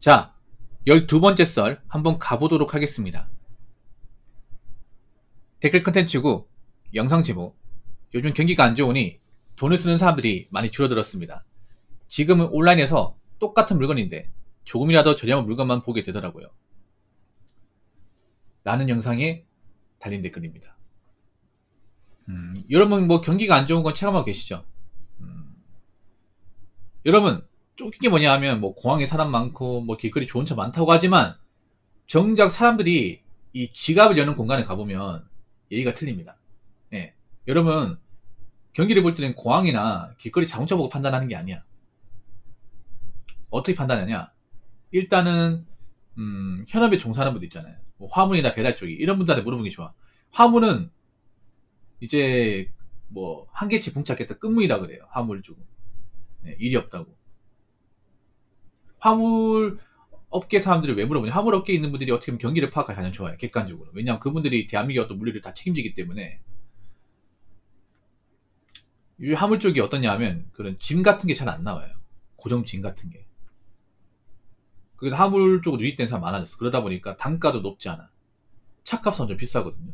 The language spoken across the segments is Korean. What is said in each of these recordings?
자, 12번째 썰 한번 가보도록 하겠습니다. 댓글 컨텐츠고 영상 제목. 요즘 경기가 안 좋으니 돈을 쓰는 사람들이 많이 줄어들었습니다. 지금은 온라인에서 똑같은 물건인데 조금이라도 저렴한 물건만 보게 되더라고요. 라는 영상에 달린 댓글입니다. 여러분 뭐 경기가 안 좋은 건 체감하고 계시죠? 여러분 쫓긴 게 뭐냐 하면 뭐 공항에 사람 많고 뭐 길거리 좋은 차 많다고 하지만 정작 사람들이 이 지갑을 여는 공간에 가보면 얘기가 틀립니다. 예. 여러분 경기를 볼 때는 공항이나 길거리 자동차 보고 판단하는 게 아니야. 어떻게 판단하냐? 일단은 현업에 종사하는 분들 있잖아요. 뭐 화물이나 배달 쪽이 이런 분들한테 물어보는 게 좋아. 화물은 이제 뭐 한계치 봉착했다 끝물이라 그래요. 화물 쪽은 네, 일이 없다고. 화물 업계 사람들이 왜 물어보냐? 화물 업계에 있는 분들이 어떻게 보면 경기를 파악하기 가장 좋아요. 객관적으로. 왜냐하면 그분들이 대한민국의 어떤 물류를 다 책임지기 때문에. 이 화물 쪽이 어떠냐 하면 그런 짐 같은 게 잘 안 나와요. 고정 짐 같은 게. 그래서 화물 쪽으로 유입된 사람 많아졌어. 그러다 보니까 단가도 높지 않아. 차값은 좀 비싸거든요.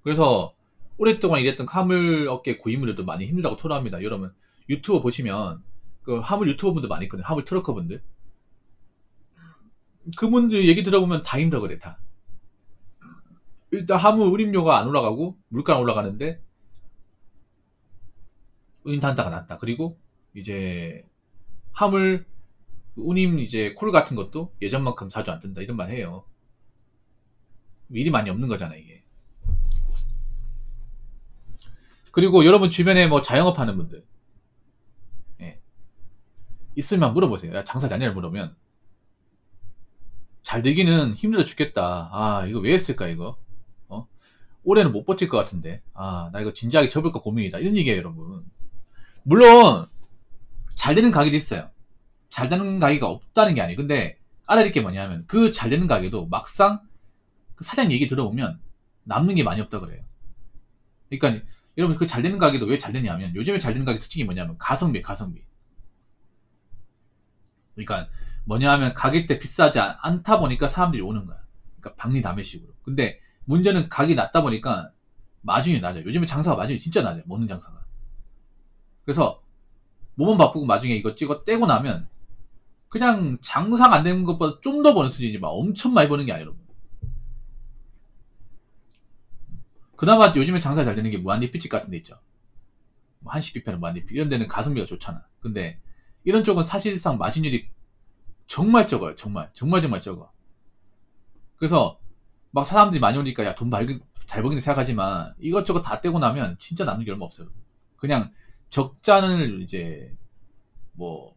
그래서 오랫동안 일했던 화물 업계 고인물들도 많이 힘들다고 토로합니다. 여러분 유튜브 보시면 그 화물 유튜버 분들 많이 있거든요. 화물 트러커 분들. 그분들 얘기 들어보면 다 힘들어 그래 다. 일단 화물 운임료가 안 올라가고 물가는 올라가는데 운임 단가가 낮다. 그리고 이제 화물 운임 이제 콜 같은 것도 예전만큼 자주 안 뜬다 이런 말 해요. 일이 많이 없는 거잖아 이게. 그리고 여러분 주변에 뭐 자영업 하는 분들 예. 있으면 물어보세요. 야, 장사 잘냐를 물으면 잘 되기는 힘들어 죽겠다. 아 이거 왜 했을까 이거. 어? 올해는 못 버틸 것 같은데. 아 나 이거 진지하게 접을까 고민이다. 이런 얘기예요 여러분. 물론 잘 되는 가게도 있어요. 잘 되는 가게가 없다는 게 아니에요. 근데 알아야 될 게 뭐냐면 그 잘 되는 가게도 막상 그 사장 얘기 들어보면 남는 게 많이 없다 그래요. 그러니까 여러분 그 잘 되는 가게도 왜 잘 되냐면 요즘에 잘 되는 가게 특징이 뭐냐면 가성비. 그러니까 뭐냐 하면 가격대 비싸지 않다 보니까 사람들이 오는 거야. 그러니까 박리다매식으로. 근데 문제는 가격이 낮다 보니까 마진이 낮아요. 요즘에 장사가 마진이 진짜 낮아요. 먹는 장사가. 그래서 몸은 바쁘고 마중에 이거 찍어 떼고 나면 그냥 장사가 안 되는 것보다 좀 더 버는 수준이지 막 엄청 많이 버는 게 아니에요. 여러분. 그나마 요즘에 장사 잘 되는 게 무한리필집 같은 데 있죠. 뭐 한식 뷔페는 무한리필 이런 데는 가성비가 좋잖아. 근데 이런 쪽은 사실상 마진율이 정말 적어요. 정말 적어. 그래서 막 사람들이 많이 오니까 야 돈 잘 벌긴다 생각하지만 이것저것 다 떼고 나면 진짜 남는 게 얼마 없어요. 그냥 적자를 이제 뭐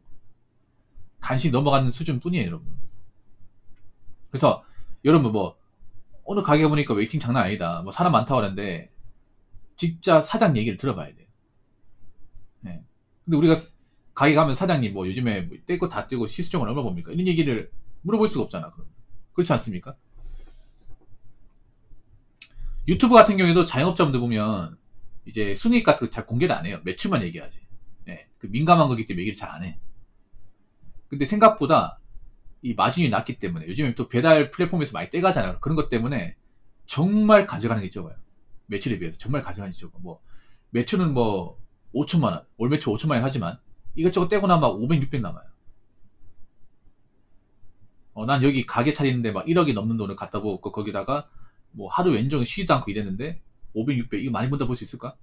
간신히 넘어가는 수준 뿐이에요, 여러분. 그래서 여러분 뭐 어느 가게 보니까 웨이팅 장난 아니다. 뭐 사람 많다고 하는데 진짜 사장 얘기를 들어봐야 돼요. 네. 근데 우리가 가게 가면 사장님 뭐 요즘에 뭐 떼고 다 떼고 시수점을 얼마 봅니까? 이런 얘기를 물어볼 수가 없잖아. 그럼. 그렇지 않습니까? 유튜브 같은 경우에도 자영업자분들 보면 이제 순이익 같은 거 잘 공개를 안 해요. 매출만 얘기하지. 예, 그 민감한 거기 때문에 얘기를 잘 안 해. 근데 생각보다 이 마진이 낮기 때문에 요즘에 또 배달 플랫폼에서 많이 떼가잖아요. 그런 것 때문에 정말 가져가는 게 적어요. 매출에 비해서 정말 가져가는 게 적어. 뭐 매출은 뭐 5천만 원, 월 매출 5천만 원 하지만 이것저것 떼고 나면 막 500, 600 남아요. 난 여기 가게 차리는데 막 1억이 넘는 돈을 갖다 부었고 거기다가 뭐 하루 왼종일 쉬지도 않고 일했는데 500, 600 이거 많이 번다 볼 수 있을까?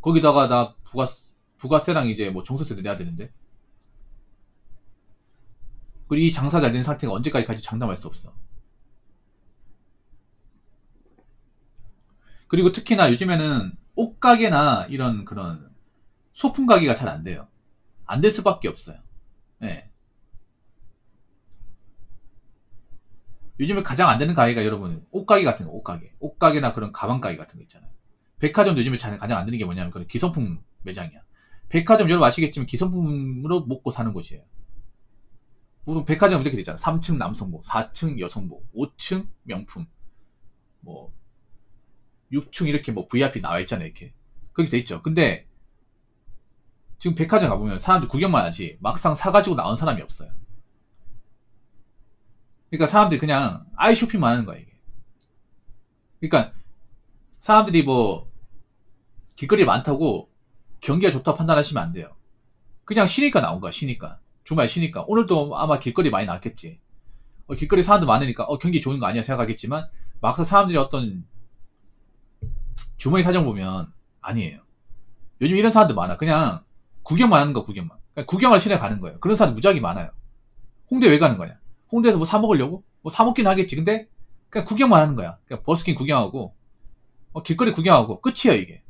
거기다가 나 부가세랑 이제 뭐 종소세도 내야 되는데 그리고 이 장사 잘 된 상태가 언제까지 갈지 장담할 수 없어. 그리고 특히나 요즘에는 옷가게나 이런 그런 소품 가게가 잘 안 돼요. 안 될 수밖에 없어요. 예. 요즘에 가장 안 되는 가게가 여러분 옷가게 같은 거 옷가게 옷가게나 그런 가방 가게 같은 거 있잖아요. 백화점도 요즘에 가장 안 되는 게 뭐냐면 그런 기성품 매장이야. 백화점 여러분 아시겠지만 기성품으로 먹고 사는 곳이에요. 보통 백화점 이렇게 되잖아. 3층 남성복, 4층 여성복, 5층 명품, 뭐 6층 이렇게 뭐 VIP 나와 있잖아요. 이렇게 그렇게 돼 있죠. 근데 지금 백화점 가보면 사람들 구경만 하지 막상 사가지고 나온 사람이 없어요. 그러니까 사람들이 그냥 아이 쇼핑만 하는 거야 이게. 그러니까 사람들이 뭐 길거리 많다고 경기가 좋다고 판단하시면 안 돼요. 그냥 쉬니까 나온 거야. 쉬니까. 주말 쉬니까. 오늘도 아마 길거리 많이 나왔겠지. 길거리 사람들 많으니까 경기 좋은 거 아니야 생각하겠지만 막상 사람들이 어떤 주머니 사정 보면 아니에요. 요즘 이런 사람들 많아. 그냥 구경만 하는 거 구경만. 그냥 구경할 시내 가는 거예요. 그런 사람들 무지하게 많아요. 홍대 왜 가는 거냐? 홍대에서 뭐 사 먹으려고? 뭐 사 먹긴 하겠지. 근데 그냥 구경만 하는 거야. 그냥 버스킹 구경하고 길거리 구경하고 끝이에요 이게.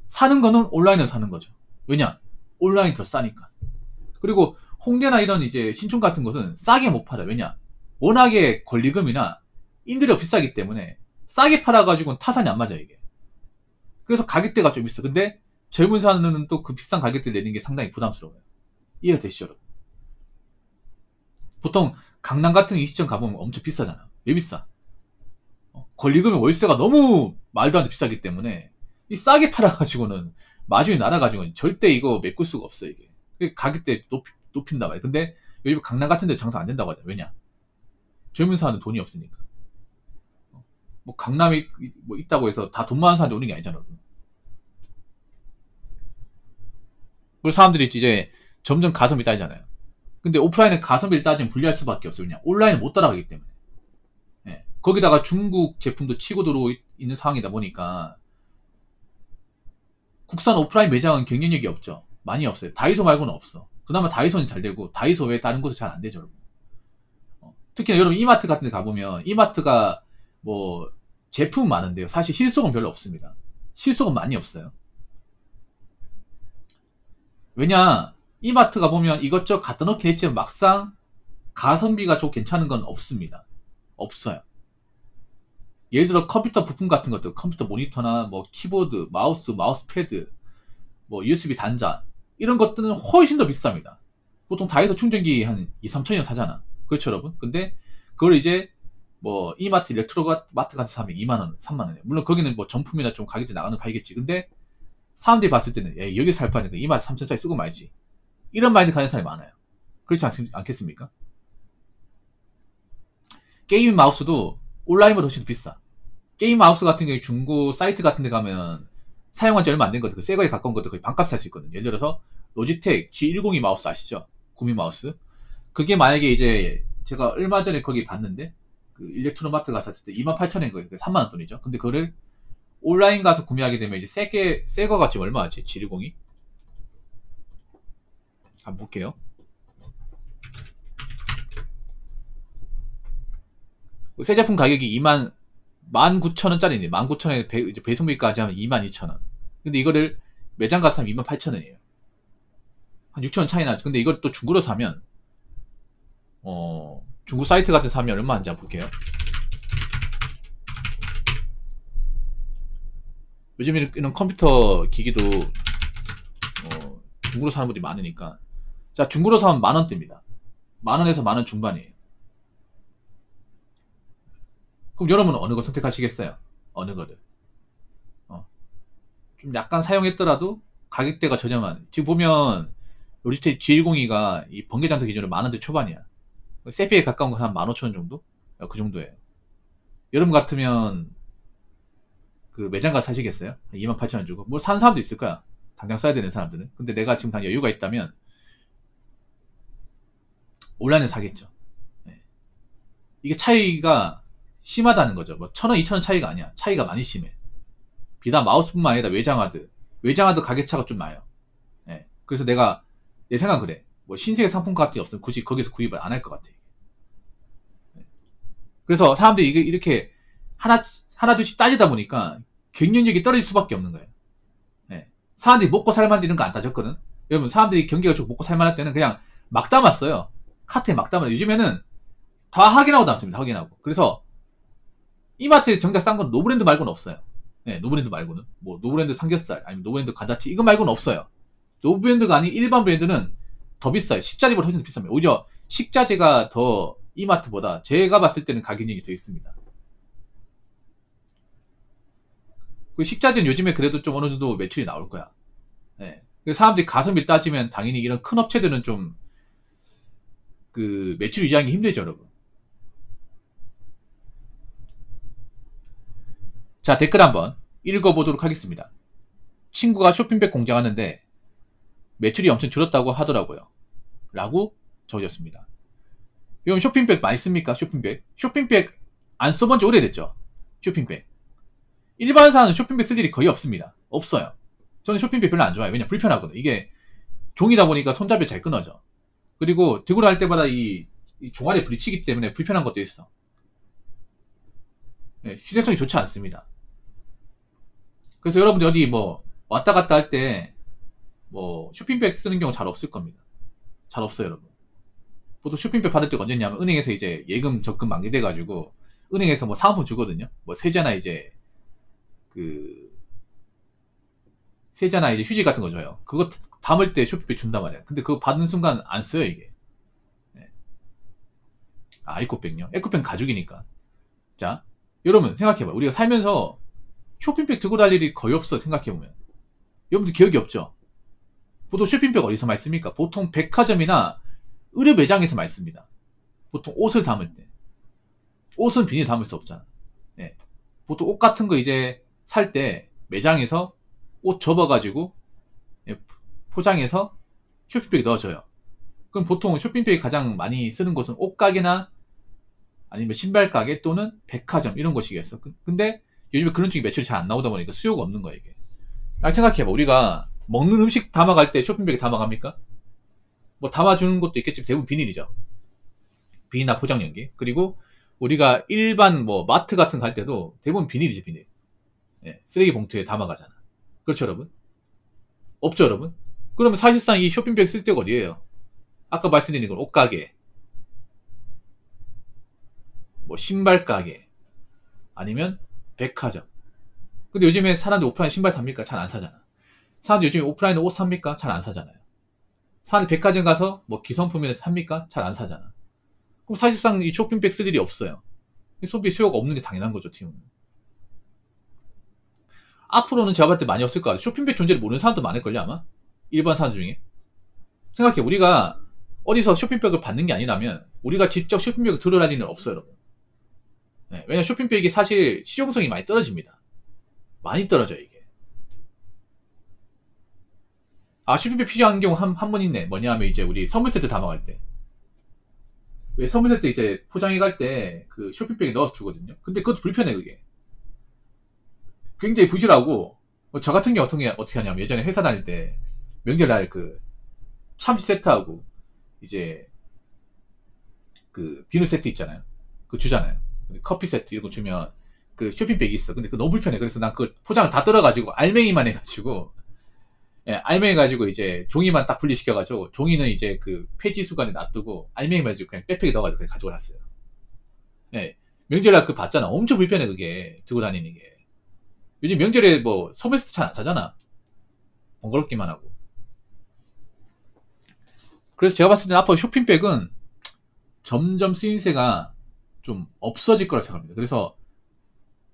사는 거는 온라인으로 사는 거죠. 왜냐? 온라인이 더 싸니까. 그리고 홍대나 이런 이제 신촌 같은 곳은 싸게 못 팔아요. 왜냐? 워낙에 권리금이나 임대료가 비싸기 때문에 싸게 팔아가지고는 타산이 안 맞아요 이게. 그래서 가격대가 좀 있어. 근데 젊은 사람은 또 그 비싼 가격대 내는 게 상당히 부담스러워요. 이해가 되시죠 여러분? 보통 강남 같은 이시점 가보면 엄청 비싸잖아. 왜 비싸? 권리금의 월세가 너무 말도 안 돼 비싸기 때문에 이 싸게 팔아가지고는 마진이 낮아가지고는 절대 이거 메꿀 수가 없어 이게. 가격대 높인다 말이야. 근데 요즘 강남 같은 데 장사 안 된다고 하잖아. 왜냐? 젊은 사람은 돈이 없으니까. 뭐 강남에 뭐 있다고 해서 다 돈 많은 사람들이 오는 게 아니잖아. 그래서 사람들이 이제 점점 가성비 따지잖아요. 근데 오프라인은 가성비를 따지면 불리할 수밖에 없어요. 그냥 온라인은 못 따라가기 때문에. 예. 거기다가 중국 제품도 치고 들어오고 있는 상황이다 보니까 국산 오프라인 매장은 경쟁력이 없죠. 많이 없어요. 다이소 말고는 없어. 그나마 다이소는 잘 되고 다이소 외에 다른 곳은 잘 안 되죠. 여러분. 특히나 여러분 이마트 같은 데 가보면 이마트가 뭐 제품 많은데요. 사실 실속은 별로 없습니다. 실속은 많이 없어요. 왜냐? 이마트 가보면 이것저것 갖다 놓긴 했지만 막상 가성비가 좀 괜찮은 건 없습니다. 없어요. 예를 들어 컴퓨터 부품 같은 것들, 컴퓨터 모니터나 뭐 키보드, 마우스 패드, 뭐 USB 단자 이런 것들은 훨씬 더 비쌉니다. 보통 다이소 충전기 한 2, 3천원 사잖아. 그렇죠 여러분? 근데 그걸 이제 뭐 이마트 일렉트로마트 같은 사면 2만원, 3만원이에요. 물론 거기는 뭐 정품이나 좀 가격대 나가는 팔겠지. 근데 사람들이 봤을 때는 여기 살 바니까 이마트 3천짜리 쓰고 말지. 이런 마인드 가는 사람이 많아요. 그렇지 않겠습니까? 게임 마우스도 온라인보다 훨씬 더 비싸. 게임 마우스 같은 경우에 중고 사이트 같은 데 가면 사용한 지 얼마 안 된 것들, 새 거에 가까운 것들 거의 반값 살 수 있거든요. 예를 들어서 로지텍 G102 마우스 아시죠? 구미 마우스. 그게 만약에 이제 제가 얼마 전에 거기 봤는데 그 일렉트로마트 가서 샀을 때 28,000원 거예요. 3만원 돈이죠. 근데 그거를 온라인 가서 구매하게 되면 이제 새 거가 지금 얼마였지? G102? 한번 볼게요. 새 제품 가격이 19,000원짜리인데 19,000원에 이제 배송비까지 하면 22,000원. 근데 이거를 매장 가서 사면 28,000원이에요. 한 6,000원 차이 나죠. 근데 이걸 또 중고로 사면 중고 사이트 같은 데 사면 얼마 하는지 한번 볼게요. 요즘 이런 컴퓨터 기기도 중고로 사는 분들이 많으니까. 자, 중고로 사면 만원대입니다. 만원에서 만원 중반이에요. 그럼 여러분은 어느 거 선택하시겠어요? 어느 거를? 좀 약간 사용했더라도 가격대가 저렴한. 지금 보면 로지텍 G102가 이 번개장터 기준으로 만원대 초반이야. 세피에 가까운 건 한 15,000원 정도? 그 정도예요. 여러분 같으면 그 매장 가서 사시겠어요? 28,000원 주고. 뭐 산 사람도 있을 거야. 당장 써야 되는 사람들은. 근데 내가 지금 당 여유가 있다면 온라인을 사겠죠. 네. 이게 차이가 심하다는 거죠. 뭐 1,000원, 2,000원 차이가 아니야. 차이가 많이 심해. 비단 마우스뿐만 아니라 외장하드 가격차가 좀 나요. 네. 그래서 내 생각은 그래. 뭐 신세계 상품 같은 게 없으면 굳이 거기서 구입을 안 할 것 같아. 네. 그래서 사람들이 이렇게 하나둘씩 따지다 보니까 경쟁력이 떨어질 수밖에 없는 거예요. 네. 사람들이 먹고 살만한 이런 거 안 따졌거든. 여러분 사람들이 경기가 좀 먹고 살만할 때는 그냥 막 담았어요. 카트에 막 담아요. 요즘에는 다 확인하고 담습니다. 확인하고. 그래서 이마트에 정작 싼 건 노브랜드 말고는 없어요. 네, 노브랜드 말고는. 뭐, 노브랜드 삼겹살, 아니면 노브랜드 감자치, 이거 말고는 없어요. 노브랜드가 아닌 일반 브랜드는 더 비싸요. 식자재보다 훨씬 더 비쌉니다. 오히려 식자재가 더 이마트보다 제가 봤을 때는 가격력이 더 있습니다. 그 식자재는 요즘에 그래도 좀 어느 정도 매출이 나올 거야. 네. 사람들이 가성비 따지면 당연히 이런 큰 업체들은 좀 그 매출 유지하기 힘들죠, 여러분. 자, 댓글 한번 읽어보도록 하겠습니다. 친구가 쇼핑백 공장하는데 매출이 엄청 줄었다고 하더라고요. 라고 적으셨습니다. 여러분 쇼핑백 많이 씁니까? 쇼핑백? 쇼핑백 안 써본 지 오래됐죠? 쇼핑백. 일반사는 쇼핑백 쓸 일이 거의 없습니다. 없어요. 저는 쇼핑백 별로 안 좋아해요. 왜냐면 불편하거든요. 이게 종이다 보니까 손잡이 잘 끊어져. 그리고 들고 다닐 때마다 이 종아리에 부딪히기 때문에 불편한 것도 있어. 네, 휴대성이 좋지 않습니다. 그래서 여러분들 어디 뭐 왔다 갔다 할 때 뭐 쇼핑백 쓰는 경우 잘 없을 겁니다. 잘 없어요, 여러분. 보통 쇼핑백 받을 때가 언제냐면 은행에서 이제 예금 적금 만기돼가지고 은행에서 뭐 사은품 주거든요. 뭐 세제나 이제 세제나 이제 휴지 같은 거 줘요. 그거 담을 때 쇼핑백 준단 말이야. 근데 그거 받는 순간 안 써요, 이게. 네. 아, 에코백요? 에코백 가죽이니까. 자, 여러분 생각해봐요. 우리가 살면서 쇼핑백 들고 다닐 일이 거의 없어, 생각해보면. 여러분들 기억이 없죠? 보통 쇼핑백 어디서 많이 씁니까? 보통 백화점이나 의류 매장에서 많이 씁니다. 보통 옷을 담을 때. 옷은 비닐 담을 수 없잖아. 예. 보통 옷 같은 거 이제 살 때 매장에서 옷 접어가지고 포장해서 쇼핑백에 넣어줘요. 그럼 보통 쇼핑백이 가장 많이 쓰는 곳은 옷가게나 아니면 신발가게 또는 백화점 이런 곳이겠어. 근데 요즘에 그런 쪽이 매출이 잘 안 나오다 보니까 수요가 없는 거야, 이게. 생각해봐. 우리가 먹는 음식 담아갈 때 쇼핑백에 담아갑니까? 뭐 담아주는 것도 있겠지만 대부분 비닐이죠. 비닐이나 포장용기. 그리고 우리가 일반 뭐 마트 같은 거 갈 때도 대부분 비닐이지, 비닐. 예, 쓰레기 봉투에 담아가잖아. 그렇죠, 여러분? 없죠, 여러분? 그러면 사실상 이 쇼핑백 쓸 데가 어디예요? 아까 말씀드린 건 옷가게, 뭐 신발가게, 아니면 백화점. 근데 요즘에 사람들 오프라인 신발 삽니까? 잘 안 사잖아. 사람들 요즘에 오프라인 옷 삽니까? 잘 안 사잖아요. 사람들 백화점 가서 뭐 기성품이나 삽니까? 잘 안 사잖아. 그럼 사실상 이 쇼핑백 쓸 일이 없어요. 소비 수요가 없는 게 당연한 거죠, 팀은. 앞으로는 제가 봤을 때 많이 없을 것 같아요. 쇼핑백 존재를 모르는 사람도 많을걸요, 아마? 일반 사람 중에. 생각해, 우리가 어디서 쇼핑백을 받는 게 아니라면 우리가 직접 쇼핑백을 들어 다니는 일은 없어요, 여러분. 네, 왜냐면 쇼핑백이 사실 실용성이 많이 떨어집니다. 많이 떨어져요, 이게. 아, 쇼핑백 필요한 경우 한 번 있네. 뭐냐 하면 이제 우리 선물 세트 담아갈 때. 왜 선물 세트 이제 포장해 갈 때 그 쇼핑백에 넣어서 주거든요. 근데 그것도 불편해, 그게. 굉장히 부실하고, 저 같은 경우 어떻게 하냐면 예전에 회사 다닐 때 명절날 그 참치 세트하고 이제 그 비누 세트 있잖아요. 그거 주잖아요. 커피 세트 이런 거 주면 그 쇼핑백이 있어. 근데 그거 너무 불편해. 그래서 난 그 포장을 다 떨어가지고 알맹이만 해가지고, 예, 알맹이 가지고 이제 종이만 딱 분리시켜가지고 종이는 이제 그 폐지 수거에 놔두고 알맹이만 가지고 그냥 백팩에 넣어가지고 그냥 가지고 갔어요. 예, 명절날 그 봤잖아. 엄청 불편해, 그게 들고 다니는 게. 요즘 명절에 뭐 선물 세트 잘 안 사잖아. 번거롭기만 하고. 그래서 제가 봤을 때는 앞으로 쇼핑백은 점점 쓰임새가 좀 없어질 거라 생각합니다. 그래서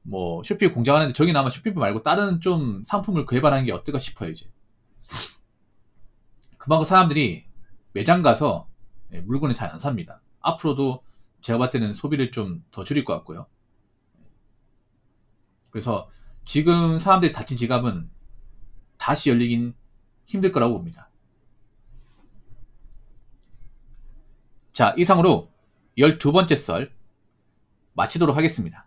뭐 쇼핑 공장하는데 저기 아마 쇼핑백 말고 다른 좀 상품을 개발하는 게 어떨까 싶어요, 이제. 그만큼 사람들이 매장 가서 물건을 잘 안 삽니다. 앞으로도 제가 봤을 때는 소비를 좀 더 줄일 것 같고요. 그래서 지금 사람들이 닫힌 지갑은 다시 열리긴 힘들 거라고 봅니다. 자, 이상으로 12번째 썰 마치도록 하겠습니다.